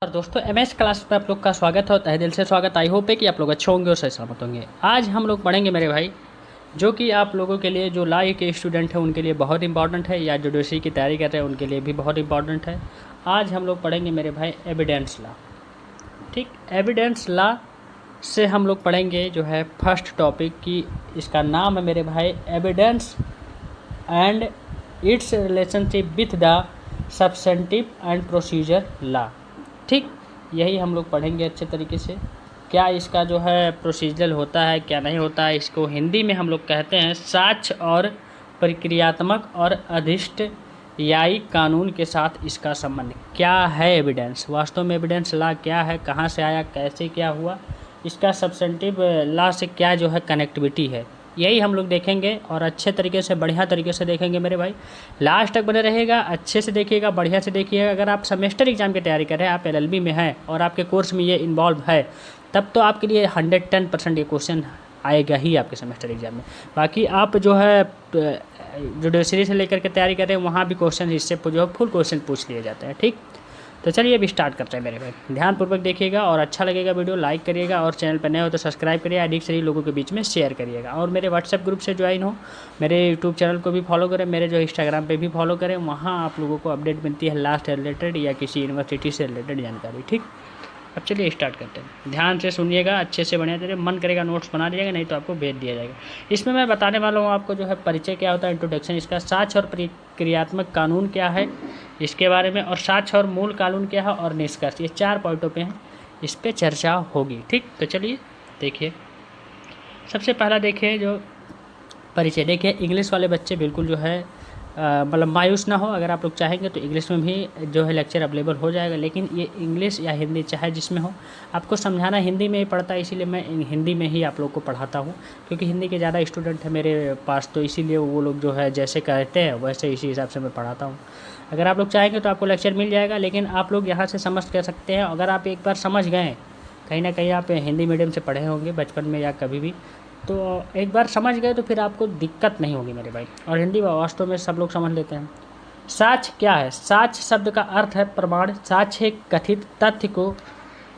और दोस्तों MS class में आप लोग का स्वागत है। तहे दिल से स्वागत। आई होप है कि आप लोग अच्छे होंगे और सही सलामत होंगे। आज हम लोग पढ़ेंगे मेरे भाई, जो कि आप लोगों के लिए जो लॉ के स्टूडेंट हैं उनके लिए बहुत इंपॉर्टेंट है, या जुडिशरी की तैयारी कर रहे हैं उनके लिए भी बहुत इंपॉर्टेंट है। आज हम लोग पढ़ेंगे मेरे भाई एविडेंस लॉ। ठीक, एविडेंस लॉ से हम लोग पढ़ेंगे जो है फर्स्ट टॉपिक की, इसका नाम है मेरे भाई evidence and its relationship with the substantive and procedure law. ठीक, यही हम लोग पढ़ेंगे अच्छे तरीके से। क्या इसका जो है प्रोसीजरल होता है, क्या नहीं होता है, इसको हिंदी में हम लोग कहते हैं साक्ष्य और प्रक्रियात्मक और अधिष्ठयायी कानून के साथ इसका संबंध। क्या है एविडेंस, वास्तव में एविडेंस लॉ क्या है, कहाँ से आया, कैसे क्या हुआ, इसका सब्सेंटिव लॉ से क्या जो है कनेक्टिविटी है, यही हम लोग देखेंगे और अच्छे तरीके से बढ़िया तरीके से देखेंगे मेरे भाई। लास्ट तक बने रहेगा, अच्छे से देखिएगा, बढ़िया से देखिएगा। अगर आप सेमेस्टर एग्जाम की तैयारी कर रहे हैं, आप एलएलबी में हैं और आपके कोर्स में ये इन्वॉल्व है, तब तो आपके लिए 110% ये क्वेश्चन आएगा ही आपके सेमेस्टर एग्जाम में। बाकी आप जो है जुडिशरी से लेकर के तैयारी कर रहे हैं, वहाँ भी क्वेश्चन इससे जो है फुल क्वेश्चन पूछ लिए जाते हैं। ठीक, तो चलिए अभी स्टार्ट करते हैं मेरे भाई। ध्यानपूर्वक देखिएगा और अच्छा लगेगा वीडियो लाइक करिएगा, और चैनल पर नए हो तो सब्सक्राइब करिए, अधिक से अधिक लोगों के बीच में शेयर करिएगा, और मेरे व्हाट्सएप ग्रुप से ज्वाइन हो, मेरे यूट्यूब चैनल को भी फॉलो करें, मेरे जो इंस्टाग्राम पे भी फॉलो करें। वहाँ आप लोगों को अपडेट मिलती है लास्ट से रिलेटेड या किसी यूनिवर्सिटी से रिलेटेड जानकारी। ठीक, अब चलिए स्टार्ट करते हैं। ध्यान से सुनिएगा, अच्छे से बढ़िया तरीके, मन करेगा नोट्स बना लीजिएगा, नहीं तो आपको भेज दिया जाएगा। इसमें मैं बताने वाला हूँ आपको जो है परिचय क्या होता है, इंट्रोडक्शन, इसका साक्ष्य और प्रक्रियात्मक कानून क्या है इसके बारे में, और साक्ष्य और मूल कानून क्या है, और निष्कर्ष। ये 4 पॉइंटों पे हैं, इस पर चर्चा होगी। ठीक, तो चलिए देखिए। सबसे पहला देखिए जो परिचय। देखिए इंग्लिश वाले बच्चे बिल्कुल जो है मतलब मायूस ना हो। अगर आप लोग चाहेंगे तो इंग्लिश में भी जो है लेक्चर अवेलेबल हो जाएगा, लेकिन ये इंग्लिश या हिंदी चाहे जिसमें हो, आपको समझाना हिंदी में ही पड़ता है, इसीलिए मैं हिंदी में ही आप लोग को पढ़ाता हूँ, क्योंकि हिंदी के ज़्यादा स्टूडेंट हैं मेरे पास, तो इसीलिए वो लोग जो है जैसे कहते हैं वैसे इसी हिसाब से मैं पढ़ाता हूँ। अगर आप लोग चाहेंगे तो आपको लेक्चर मिल जाएगा, लेकिन आप लोग यहाँ से समझ कर सकते हैं। अगर आप एक बार समझ गए, कहीं ना कहीं आप हिंदी मीडियम से पढ़े होंगे बचपन में या कभी भी, तो एक बार समझ गए तो फिर आपको दिक्कत नहीं होगी मेरे भाई। और हिंदी वास्तव में सब लोग समझ लेते हैं। साक्ष्य क्या है? साक्ष्य शब्द का अर्थ है प्रमाण। साक्ष्य एक कथित तथ्य को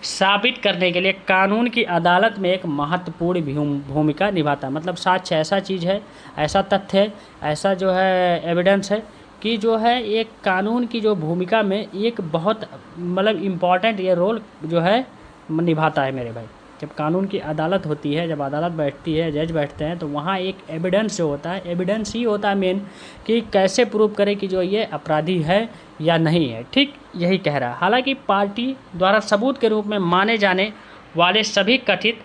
साबित करने के लिए कानून की अदालत में एक महत्वपूर्ण भूमिका निभाता है। मतलब साक्ष्य ऐसा चीज़ है, ऐसा तथ्य है, ऐसा जो है एविडेंस है कि जो है एक कानून की जो भूमिका में एक बहुत मतलब इम्पॉर्टेंट ये रोल जो है निभाता है मेरे भाई। जब कानून की अदालत होती है, जब अदालत बैठती है, जज बैठते हैं, तो वहाँ एक एविडेंस जो होता है, एविडेंस ही होता है मेन, कि कैसे प्रूव करें कि जो ये अपराधी है या नहीं है। ठीक, यही कह रहा है। हालांकि पार्टी द्वारा सबूत के रूप में माने जाने वाले सभी कथित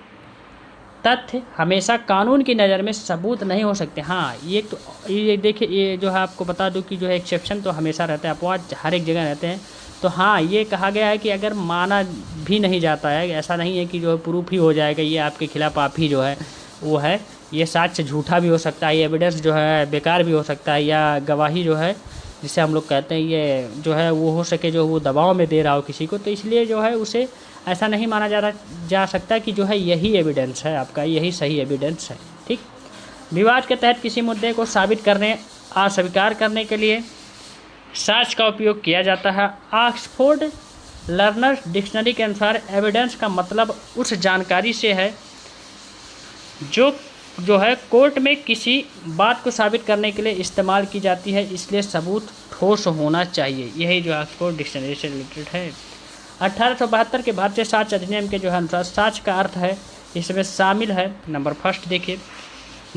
तथ्य हमेशा कानून की नज़र में सबूत नहीं हो सकते। हाँ, ये तो ये देखिए, ये जो है आपको बता दूं कि जो है एक्सेप्शन तो हमेशा रहते हैं, अपवाद हर एक जगह रहते हैं। तो हाँ, ये कहा गया है कि अगर माना भी नहीं जाता है, ऐसा नहीं है कि जो है प्रूफ ही हो जाएगा ये आपके खिलाफ, आप ही जो है वो है, ये साक्ष्य झूठा भी हो सकता है, ये एविडेंस जो है बेकार भी हो सकता है, या गवाही जो है जिसे हम लोग कहते हैं ये जो है वो हो सके जो वो दबाव में दे रहा हो किसी को, तो इसलिए जो है उसे ऐसा नहीं माना जा सकता कि जो है यही एविडेंस है आपका, यही सही एविडेंस है। ठीक, विवाद के तहत किसी मुद्दे को साबित करने, अस्वीकार करने के लिए साक्ष्य का उपयोग किया जाता है। ऑक्सफोर्ड लर्नर्स डिक्शनरी के अनुसार एविडेंस का मतलब उस जानकारी से है जो है कोर्ट में किसी बात को साबित करने के लिए इस्तेमाल की जाती है, इसलिए सबूत ठोस होना चाहिए। यही जो ऑक्सफोर्ड डिक्शनरी से रिलेटेड है। 1872 के भारतीय साक्ष्य अधिनियम के जो है अनुसार साक्ष्य का अर्थ है, इसमें शामिल है नंबर फर्स्ट देखिए,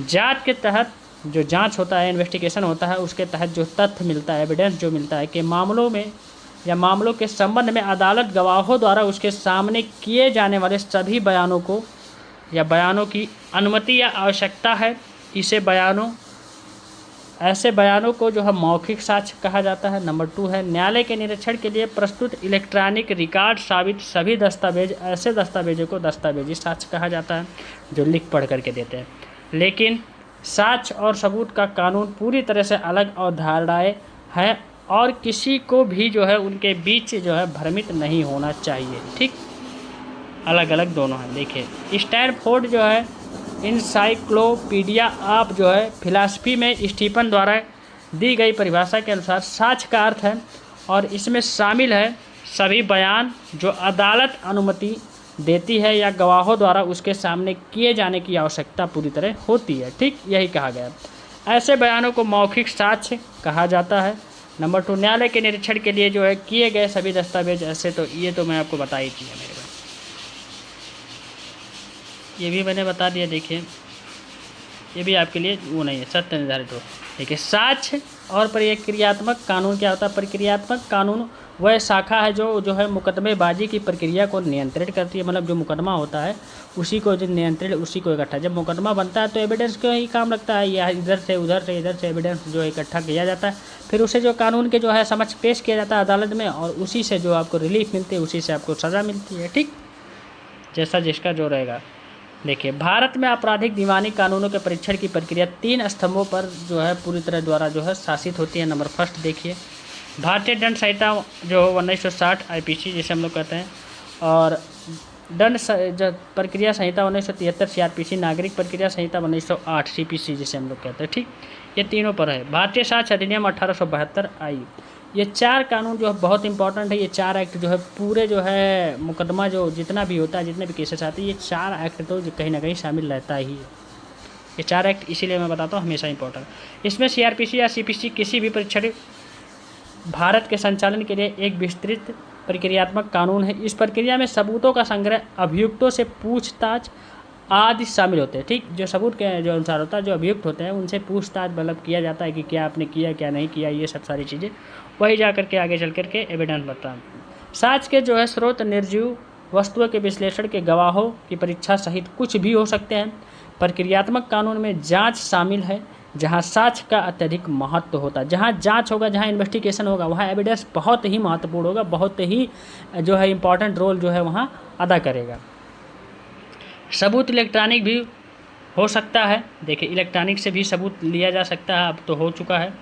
जांच के तहत जो जांच होता है, इन्वेस्टिगेशन होता है, उसके तहत जो तथ्य मिलता है, एविडेंस जो मिलता है कि मामलों में या मामलों के संबंध में अदालत गवाहों द्वारा उसके सामने किए जाने वाले सभी बयानों को या बयानों की अनुमति या आवश्यकता है। ऐसे बयानों को जो है मौखिक साक्ष्य कहा जाता है। नंबर 2 है, न्यायालय के निरीक्षण के लिए प्रस्तुत इलेक्ट्रॉनिक रिकॉर्ड साबित सभी दस्तावेज, ऐसे दस्तावेजों को दस्तावेजी साक्ष्य कहा जाता है जो लिख पढ़ करके देते हैं। लेकिन साक्ष्य और सबूत का कानून पूरी तरह से अलग अवधारणाएं हैं और किसी को भी जो है उनके बीच जो है भ्रमित नहीं होना चाहिए। ठीक, अलग अलग दोनों हैं। देखिए स्टैनफोर्ड जो है इंसाइक्लोपीडिया ऑफ जो है फिलॉसफी में स्टीफन द्वारा दी गई परिभाषा के अनुसार साक्ष्य का अर्थ है, और इसमें शामिल है सभी बयान जो अदालत अनुमति देती है या गवाहों द्वारा उसके सामने किए जाने की आवश्यकता पूरी तरह होती है। ठीक, यही कहा गया। ऐसे बयानों को मौखिक साक्ष्य कहा जाता है। नंबर 2, न्यायालय के निरीक्षण के लिए जो है किए गए सभी दस्तावेज ऐसे, तो ये तो मैं आपको बता ही दिया मेरे भाई, ये भी मैंने बता दिया। देखिए ये भी आपके लिए वो नहीं है, सत्य निर्धारित हो। देखिए साक्ष्य और प्रक्रियात्मक कानून क्या होता है? प्रक्रियात्मक कानून वह शाखा है जो है मुकदमेबाजी की प्रक्रिया को नियंत्रित करती है। मतलब जो मुकदमा होता है उसी को जो नियंत्रित, उसी को इकट्ठा, जब मुकदमा बनता है तो एविडेंस का ही काम लगता है, या इधर से इधर से एविडेंस जो इकट्ठा किया जाता है, फिर उसे जो कानून के जो है समक्ष पेश किया जाता है अदालत में, और उसी से जो आपको रिलीफ मिलती है, उसी से आपको सज़ा मिलती है। ठीक, जैसा जिसका जो रहेगा। देखिए भारत में आपराधिक दीवानी कानूनों के परीक्षण की प्रक्रिया 3 स्तंभों पर जो है पूरी तरह द्वारा जो है शासित होती है। नंबर फर्स्ट देखिए, भारतीय दंड संहिता जो 1960 IPC जिसे हम लोग कहते हैं, और दंड प्रक्रिया संहिता 1973 CRPC, नागरिक प्रक्रिया संहिता 1908 CPC जिसे हम लोग कहते हैं। ठीक, ये तीनों पर है। भारतीय साक्ष्य अधिनियम 1872 आई। ये 4 कानून जो है बहुत इंपॉर्टेंट है। ये 4 एक्ट जो है पूरे जो है मुकदमा जो जितना भी होता है, जितने भी केसेस आते हैं, ये 4 एक्ट तो कहीं ना कहीं शामिल रहता ही है। ये 4 एक्ट इसीलिए मैं बताता हूँ हमेशा इंपॉर्टेंट। इसमें CRPC या CPC किसी भी परीक्षण भारत के संचालन के लिए एक विस्तृत प्रक्रियात्मक कानून है। इस प्रक्रिया में सबूतों का संग्रह, अभियुक्तों से पूछताछ आदि शामिल होते हैं। ठीक, जो सबूत के जो अनुसार होता है, जो अभियुक्त होते हैं उनसे पूछताछ मतलब किया जाता है कि क्या आपने किया क्या नहीं किया, ये सब सारी चीज़ें वही जा करके आगे चल करके एविडेंस बनता है। साक्ष्य के जो है स्रोत निर्जीव वस्तुओं के विश्लेषण के गवाहों की परीक्षा सहित कुछ भी हो सकते हैं। प्रक्रियात्मक कानून में जांच शामिल है, जहां साक्ष्य का अत्यधिक महत्व होता है। जहां जांच होगा, जहां इन्वेस्टिगेशन होगा, वहां एविडेंस बहुत ही महत्वपूर्ण होगा, बहुत ही जो है इम्पॉर्टेंट रोल जो है वहां अदा करेगा। सबूत इलेक्ट्रॉनिक भी हो सकता है। देखिए इलेक्ट्रॉनिक से भी सबूत लिया जा सकता है, अब तो हो चुका है।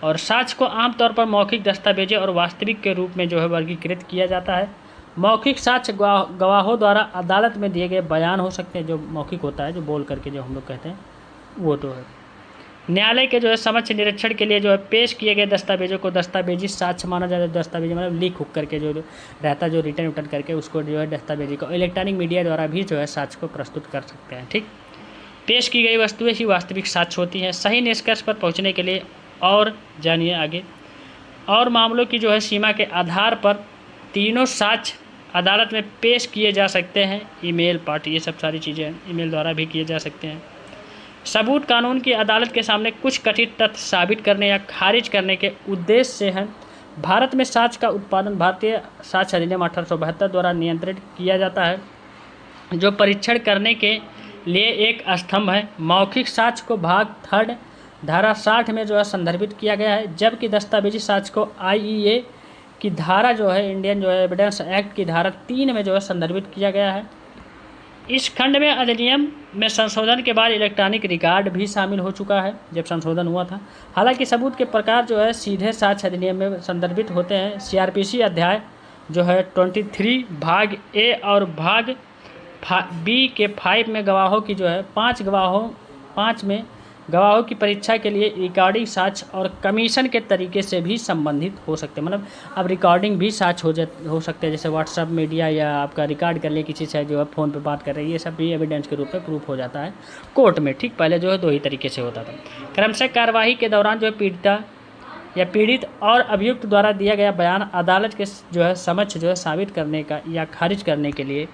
और साक्ष्य को आमतौर पर मौखिक दस्तावेजें और वास्तविक के रूप में जो है वर्गीकृत किया जाता है। मौखिक साक्ष्य गवाहों द्वारा अदालत में दिए गए बयान हो सकते हैं, जो मौखिक होता है, जो बोल करके जो हम लोग कहते हैं वो तो है। न्यायालय के जो है समक्ष निरीक्षण के लिए जो है पेश किए गए दस्तावेजों को दस्तावेजी साक्ष्य माना जाता है। दस्तावेजी मतलब लीक हुक करके जो रहता है, जो रिटर्न उटर्न करके उसको जो है दस्तावेजी को इलेक्ट्रॉनिक मीडिया द्वारा भी जो है साक्ष्य को प्रस्तुत कर सकते हैं। ठीक, पेश की गई वस्तुएं ही वास्तविक साक्ष्य होती हैं। सही निष्कर्ष पर पहुंचने के लिए और जानिए आगे, और मामलों की जो है सीमा के आधार पर तीनों साक्ष्य अदालत में पेश किए जा सकते हैं। ईमेल पार्टी, ये सब सारी चीज़ें ईमेल द्वारा भी किए जा सकते हैं। सबूत कानून की अदालत के सामने कुछ कथित तथ्य साबित करने या खारिज करने के उद्देश्य से है। भारत में साक्ष्य का उत्पादन भारतीय साक्ष्य अधिनियम 1872 द्वारा नियंत्रित किया जाता है, जो परीक्षण करने के लिए एक स्तंभ है। मौखिक साक्ष्य को भाग 3 धारा 60 में जो है संदर्भित किया गया है, जबकि दस्तावेजी साक्ष्य को IEA की धारा जो है, इंडियन जो है एविडेंस एक्ट की धारा 3 में जो है संदर्भित किया गया है। इस खंड में अधिनियम में संशोधन के बाद इलेक्ट्रॉनिक रिकॉर्ड भी शामिल हो चुका है, जब संशोधन हुआ था। हालांकि सबूत के प्रकार जो है सीधे साक्ष्य अधिनियम में संदर्भित होते हैं। CRPC अध्याय जो है 23 भाग A और भाग B के 5 में गवाहों की जो है 5 में गवाहों की परीक्षा के लिए रिकॉर्डिंग साक्ष्य और कमीशन के तरीके से भी संबंधित हो सकते हैं। मतलब अब रिकॉर्डिंग भी साक्ष्य हो सकते हैं, जैसे व्हाट्सएप मीडिया या आपका रिकॉर्ड कर ले किसी से जो है फ़ोन पे बात कर रही है, ये सब भी एविडेंस के रूप में प्रूफ हो जाता है कोर्ट में। ठीक, पहले जो है 2 ही तरीके से होता था। क्रमशः कार्यवाही के दौरान जो है पीड़ित और अभियुक्त द्वारा दिया गया बयान अदालत के जो है समक्ष जो है साबित करने का या खारिज करने के लिए,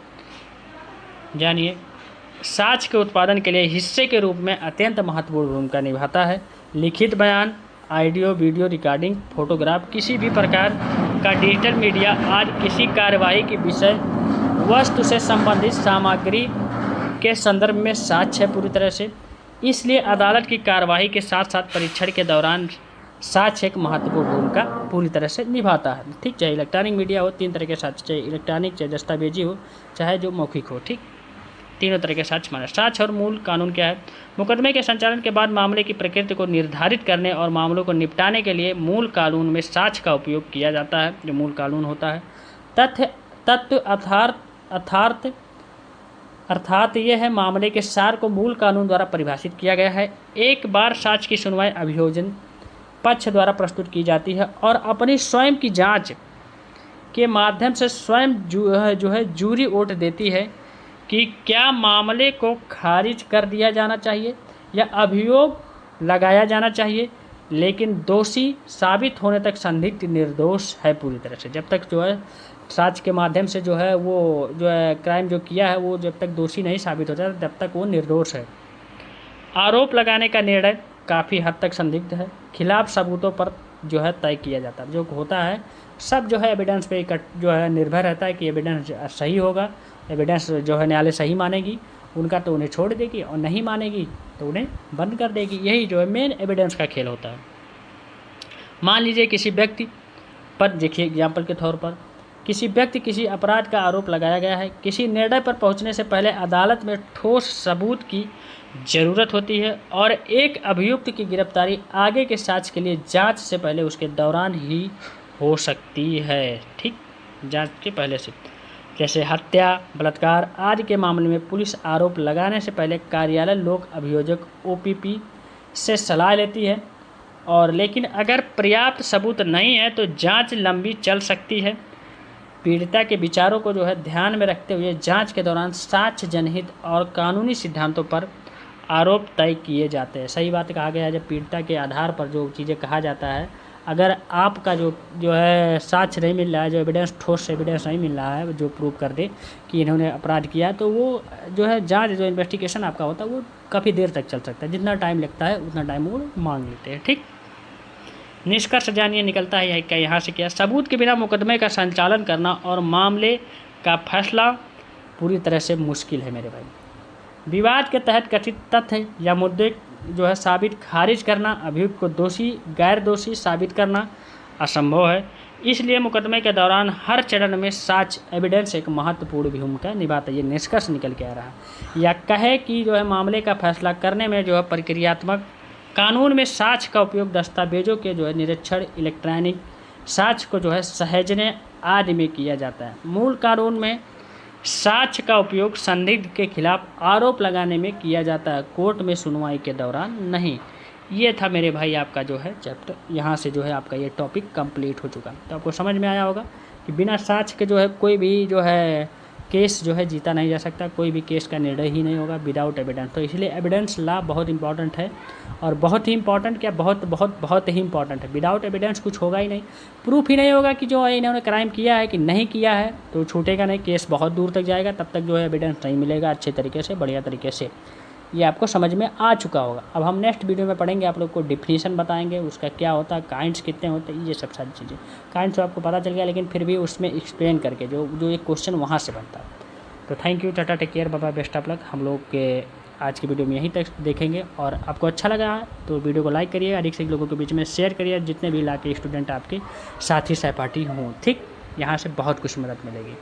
जानिए, साक्ष्य के उत्पादन के लिए हिस्से के रूप में अत्यंत महत्वपूर्ण भूमिका निभाता है। लिखित बयान, ऑडियो वीडियो रिकॉर्डिंग, फोटोग्राफ, किसी भी प्रकार का डिजिटल मीडिया आज किसी कार्यवाही की विषय वस्तु से संबंधित सामग्री के संदर्भ में साक्ष्य है पूरी तरह से। इसलिए अदालत की कार्यवाही के साथ साथ परीक्षण के दौरान साक्ष्य एक महत्वपूर्ण भूमिका पूरी तरह से निभाता है। ठीक, चाहे इलेक्ट्रॉनिक मीडिया हो, 3 तरह के साक्ष्य, चाहे इलेक्ट्रॉनिक, चाहे दस्तावेजी हो, चाहे जो मौखिक हो। ठीक, तीनों तरह के साक्ष्य माने। साक्ष्य और मूल कानून क्या है? मुकदमे के संचालन के बाद मामले की प्रकृति को निर्धारित करने और मामलों को निपटाने के लिए मूल कानून में साक्ष्य का उपयोग किया जाता है, जो मूल कानून होता है। तत्व अर्थात यह है मामले के सार को मूल कानून द्वारा परिभाषित किया गया है। एक बार साक्ष्य की सुनवाई अभियोजन पक्ष द्वारा प्रस्तुत की जाती है और अपनी स्वयं की जांच के माध्यम से स्वयं जो है जूरी वोट देती है कि क्या मामले को खारिज कर दिया जाना चाहिए या अभियोग लगाया जाना चाहिए, लेकिन दोषी साबित होने तक संदिग्ध निर्दोष है पूरी तरह से। जब तक जो है साक्ष्य के माध्यम से जो है वो जो है क्राइम जो किया है वो जब तक दोषी नहीं साबित होता तब तक वो निर्दोष है। आरोप लगाने का निर्णय काफ़ी हद तक संदिग्ध है, खिलाफ सबूतों पर जो है तय किया जाता है। जो होता है सब जो है एविडेंस पे जो है निर्भर रहता है कि एविडेंस सही होगा, एविडेंस जो है न्यायालय सही मानेगी उनका तो उन्हें छोड़ देगी, और नहीं मानेगी तो उन्हें बंद कर देगी। यही जो है मेन एविडेंस का खेल होता है। मान लीजिए किसी व्यक्ति पर, देखिए एग्जाम्पल के तौर पर, किसी व्यक्ति किसी अपराध का आरोप लगाया गया है। किसी निर्णय पर पहुंचने से पहले अदालत में ठोस सबूत की ज़रूरत होती है और एक अभियुक्त की गिरफ्तारी आगे के साक्ष्य के लिए जांच से पहले उसके दौरान ही हो सकती है। ठीक, जांच के पहले से, जैसे हत्या, बलात्कार आदि के मामले में पुलिस आरोप लगाने से पहले कार्यालय लोक अभियोजक OPP से सलाह लेती है, और लेकिन अगर पर्याप्त सबूत नहीं है तो जांच लंबी चल सकती है। पीड़िता के विचारों को जो है ध्यान में रखते हुए जांच के दौरान साक्ष्य जनहित और कानूनी सिद्धांतों पर आरोप तय किए जाते हैं। सही बात कहा गया है, जब पीड़िता के आधार पर जो चीज़ें कहा जाता है, अगर आपका जो है साक्ष्य नहीं मिल रहा है, जो एविडेंस ठोस एविडेंस नहीं मिल रहा है जो प्रूव कर दे कि इन्होंने अपराध किया, तो वो जो है जांच जो इन्वेस्टिगेशन आपका होता है वो काफ़ी देर तक चल सकता है। जितना टाइम लगता है उतना टाइम वो मांग लेते हैं। ठीक, निष्कर्ष जानिए निकलता है क्या यहाँ से, क्या सबूत के बिना मुकदमे का संचालन करना और मामले का फैसला पूरी तरह से मुश्किल है मेरे भाई। विवाद के तहत कथित तथ्य या मुद्दे जो है साबित खारिज करना, अभियुक्त को दोषी गैर दोषी साबित करना असंभव है। इसलिए मुकदमे के दौरान हर चरण में साक्ष्य एविडेंस एक महत्वपूर्ण भूमिका निभाता है। ये निष्कर्ष निकल के आ रहा है। या कहे कि जो है मामले का फैसला करने में जो है प्रक्रियात्मक कानून में साक्ष्य का उपयोग दस्तावेजों के जो है निरीक्षण, इलेक्ट्रॉनिक साक्ष्य को जो है सहेजने आदि में किया जाता है। मूल कानून में साक्ष्य का उपयोग संदिग्ध के खिलाफ आरोप लगाने में किया जाता है, कोर्ट में सुनवाई के दौरान नहीं। ये था मेरे भाई आपका जो है चैप्टर। यहाँ से जो है आपका ये टॉपिक कंप्लीट हो चुका। तो आपको समझ में आया होगा कि बिना साक्ष्य के जो है कोई भी जो है केस जो है जीता नहीं जा सकता, कोई भी केस का निर्णय ही नहीं होगा विदाउट एविडेंस। तो इसलिए एविडेंस लॉ बहुत इंपॉर्टेंट है, और बहुत ही इंपॉर्टेंट क्या, बहुत बहुत बहुत ही इंपॉर्टेंट है। विदाउट एविडेंस कुछ होगा ही नहीं, प्रूफ ही नहीं होगा कि जो है इन्होंने क्राइम किया है कि नहीं किया है, तो छूटेगा नहीं, केस बहुत दूर तक जाएगा। तब तक जो है एविडेंस नहीं मिलेगा अच्छे तरीके से, बढ़िया तरीके से। ये आपको समझ में आ चुका होगा। अब हम नेक्स्ट वीडियो में पढ़ेंगे, आप लोग को डिफिनीशन बताएंगे उसका क्या होता है, काइंड्स कितने होते हैं, ये सब सारी चीज़ें। काइंड्स तो आपको पता चल गया, लेकिन फिर भी उसमें एक्सप्लेन करके जो एक क्वेश्चन वहाँ से बनता है। तो thank you, tata, take care, bye, best of luck. हम लोग के आज की वीडियो में यहीं तक देखेंगे, और आपको अच्छा लगा तो वीडियो को लाइक करिए, अधिक से अधिक लोगों के बीच में शेयर करिए, जितने भी इलाके स्टूडेंट आपके साथी सहपाठी हों। ठीक, यहाँ से बहुत कुछ मदद मिलेगी।